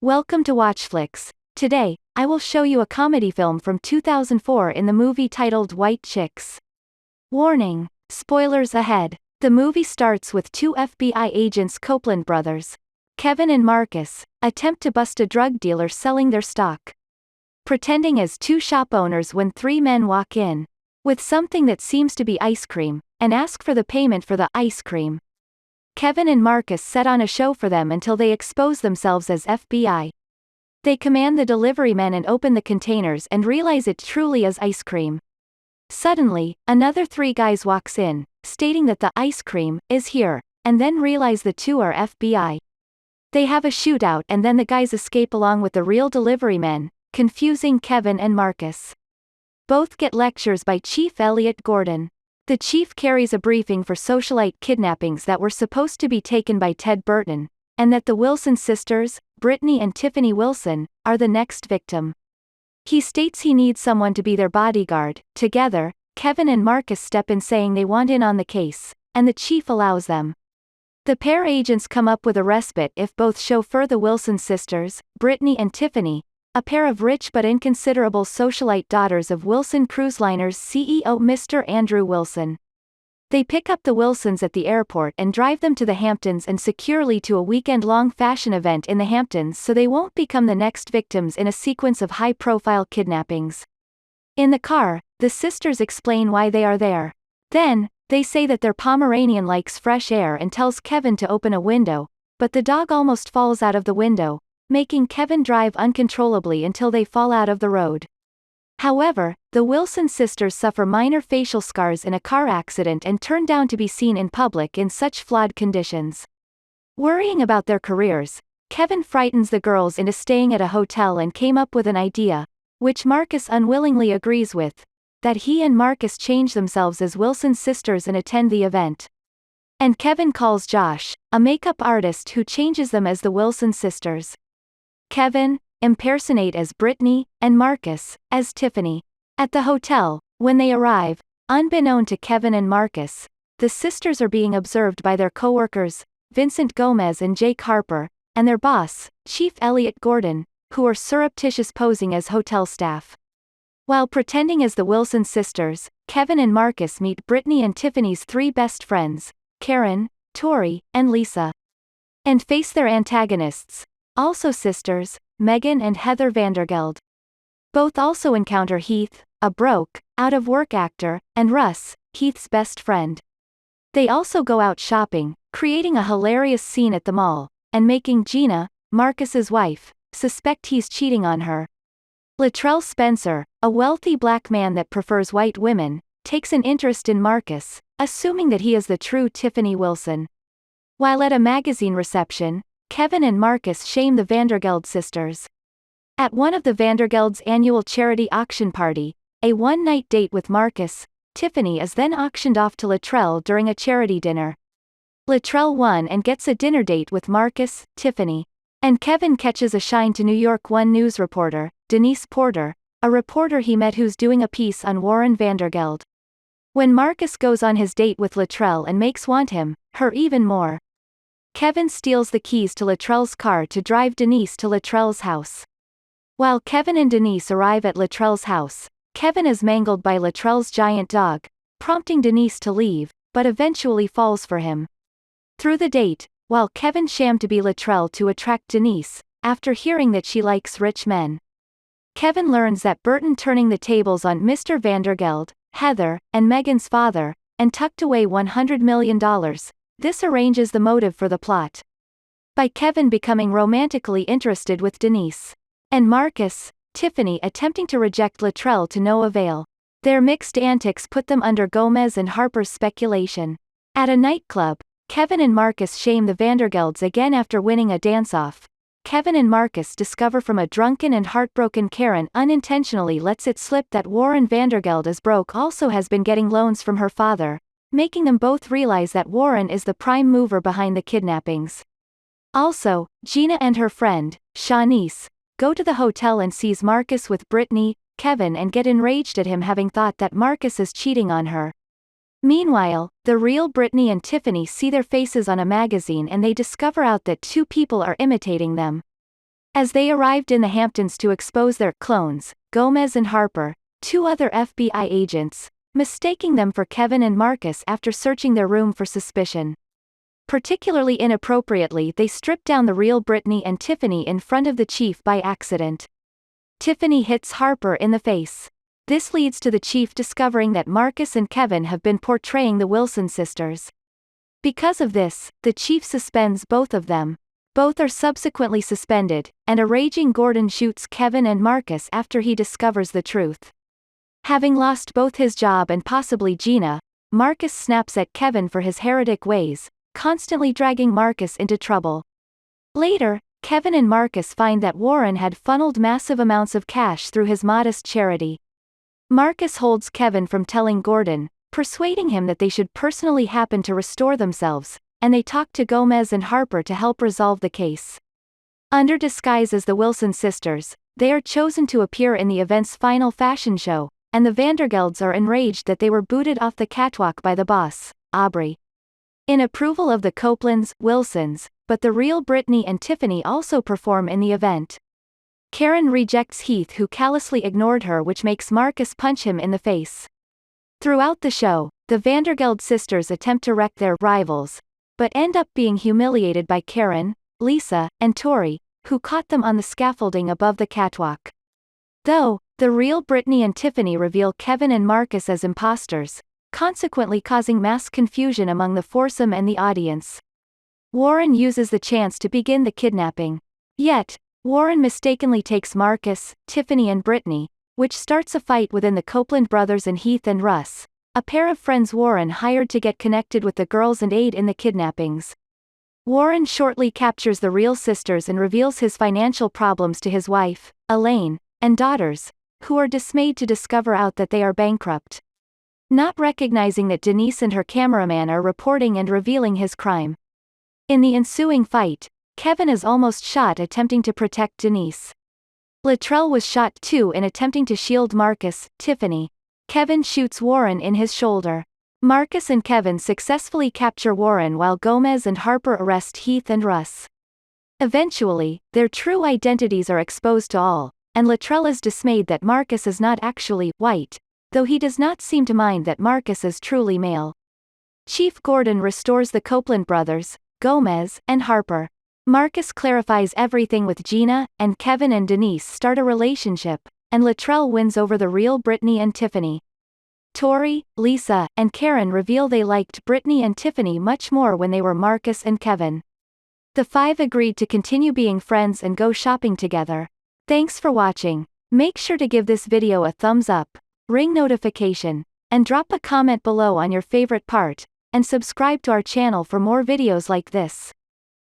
Welcome to Watchflix. Today, I will show you a comedy film from 2004 in the movie titled White Chicks. Warning: spoilers ahead. The movie starts with two FBI agents, Copeland brothers, Kevin and Marcus, attempt to bust a drug dealer selling their stock, pretending as two shop owners when three men walk in with something that seems to be ice cream, and ask for the payment for the ice cream. Kevin and Marcus set on a show for them until they expose themselves as FBI. They command the delivery men and open the containers and realize it truly is ice cream. Suddenly, another three guys walks in, stating that the ice cream is here, and then realize the two are FBI. They have a shootout and then the guys escape along with the real delivery men, confusing Kevin and Marcus. Both get lectures by Chief Elliot Gordon. The chief carries a briefing for socialite kidnappings that were supposed to be taken by Ted Burton, and that the Wilson sisters, Brittany and Tiffany Wilson, are the next victim. He states he needs someone to be their bodyguard. Together, Kevin and Marcus step in saying they want in on the case, and the chief allows them. The pair agents come up with a respite if both chauffeur the Wilson sisters, Brittany and Tiffany, a pair of rich but inconsiderable socialite daughters of Wilson Cruise Liner's CEO Mr. Andrew Wilson. They pick up the Wilsons at the airport and drive them to the Hamptons and securely to a weekend-long fashion event in the Hamptons so they won't become the next victims in a sequence of high-profile kidnappings. In the car, the sisters explain why they are there. Then, they say that their Pomeranian likes fresh air and tells Kevin to open a window, but the dog almost falls out of the window, making Kevin drive uncontrollably until they fall out of the road. However, the Wilson sisters suffer minor facial scars in a car accident and turn down to be seen in public in such flawed conditions. Worrying about their careers, Kevin frightens the girls into staying at a hotel and came up with an idea, which Marcus unwillingly agrees with, that he and Marcus change themselves as Wilson sisters and attend the event. And Kevin calls Josh, a makeup artist who changes them as the Wilson sisters. Kevin impersonate as Brittany, and Marcus as Tiffany. At the hotel, when they arrive, unbeknown to Kevin and Marcus, the sisters are being observed by their co-workers, Vincent Gomez and Jake Harper, and their boss, Chief Elliot Gordon, who are surreptitious posing as hotel staff. While pretending as the Wilson sisters, Kevin and Marcus meet Brittany and Tiffany's three best friends, Karen, Tori, and Lisa, and face their antagonists, also sisters, Megan and Heather Vandergeld. Both also encounter Heath, a broke, out-of-work actor, and Russ, Heath's best friend. They also go out shopping, creating a hilarious scene at the mall, and making Gina, Marcus's wife, suspect he's cheating on her. Latrell Spencer, a wealthy black man that prefers white women, takes an interest in Marcus, assuming that he is the true Tiffany Wilson. While at a magazine reception, Kevin and Marcus shame the Vandergeld sisters. At one of the Vandergeld's annual charity auction party, a one-night date with Marcus, Tiffany is then auctioned off to Latrell during a charity dinner. Latrell won and gets a dinner date with Marcus, Tiffany, and Kevin catches a Shine to New York One news reporter, Denise Porter, a reporter he met who's doing a piece on Warren Vandergeld. When Marcus goes on his date with Latrell and makes want him, her even more, Kevin steals the keys to Latrell's car to drive Denise to Latrell's house. While Kevin and Denise arrive at Latrell's house, Kevin is mangled by Latrell's giant dog, prompting Denise to leave, but eventually falls for him. Through the date, while Kevin shammed to be Latrell to attract Denise, after hearing that she likes rich men, Kevin learns that Burton turning the tables on Mr. Vandergeld, Heather, and Megan's father, and tucked away $100 million. This arranges the motive for the plot, by Kevin becoming romantically interested with Denise, and Marcus, Tiffany attempting to reject Latrell to no avail. Their mixed antics put them under Gomez and Harper's speculation. At a nightclub, Kevin and Marcus shame the Vandergelds again after winning a dance-off. Kevin and Marcus discover from a drunken and heartbroken Karen unintentionally lets it slip that Warren Vandergeld is broke also has been getting loans from her father, making them both realize that Warren is the prime mover behind the kidnappings. Also, Gina and her friend, Shanice, go to the hotel and sees Marcus with Brittany, Kevin and get enraged at him having thought that Marcus is cheating on her. Meanwhile, the real Brittany and Tiffany see their faces on a magazine and they discover out that two people are imitating them. As they arrived in the Hamptons to expose their clones, Gomez and Harper, two other FBI agents, mistaking them for Kevin and Marcus after searching their room for suspicion. Particularly inappropriately, they stripped down the real Brittany and Tiffany in front of the chief by accident. Tiffany hits Harper in the face. This leads to the chief discovering that Marcus and Kevin have been portraying the Wilson sisters. Because of this, the chief suspends both of them. Both are subsequently suspended, and a raging Gordon shoots Kevin and Marcus after he discovers the truth. Having lost both his job and possibly Gina, Marcus snaps at Kevin for his heretic ways, constantly dragging Marcus into trouble. Later, Kevin and Marcus find that Warren had funneled massive amounts of cash through his modest charity. Marcus holds Kevin from telling Gordon, persuading him that they should personally happen to restore themselves, and they talk to Gomez and Harper to help resolve the case. Under disguise as the Wilson sisters, they are chosen to appear in the event's final fashion show, and the Vandergelds are enraged that they were booted off the catwalk by the boss, Aubrey. In approval of the Copelands, Wilsons, but the real Brittany and Tiffany also perform in the event. Karen rejects Heath, who callously ignored her, which makes Marcus punch him in the face. Throughout the show, the Vandergeld sisters attempt to wreck their rivals, but end up being humiliated by Karen, Lisa, and Tori, who caught them on the scaffolding above the catwalk. Though, the real Brittany and Tiffany reveal Kevin and Marcus as imposters, consequently causing mass confusion among the foursome and the audience. Warren uses the chance to begin the kidnapping. Yet, Warren mistakenly takes Marcus, Tiffany and Brittany, which starts a fight within the Copeland brothers and Heath and Russ, a pair of friends Warren hired to get connected with the girls and aid in the kidnappings. Warren shortly captures the real sisters and reveals his financial problems to his wife, Elaine, and daughters, who are dismayed to discover out that they are bankrupt. Not recognizing that Denise and her cameraman are reporting and revealing his crime. In the ensuing fight, Kevin is almost shot attempting to protect Denise. Latrell was shot too in attempting to shield Marcus, Tiffany. Kevin shoots Warren in his shoulder. Marcus and Kevin successfully capture Warren while Gomez and Harper arrest Heath and Russ. Eventually, their true identities are exposed to all, and Latrell is dismayed that Marcus is not actually white, though he does not seem to mind that Marcus is truly male. Chief Gordon restores the Copeland brothers, Gomez, and Harper. Marcus clarifies everything with Gina, and Kevin and Denise start a relationship, and Latrell wins over the real Brittany and Tiffany. Tori, Lisa, and Karen reveal they liked Brittany and Tiffany much more when they were Marcus and Kevin. The five agreed to continue being friends and go shopping together. Thanks for watching. Make sure to give this video a thumbs up, ring notification, and drop a comment below on your favorite part, and subscribe to our channel for more videos like this.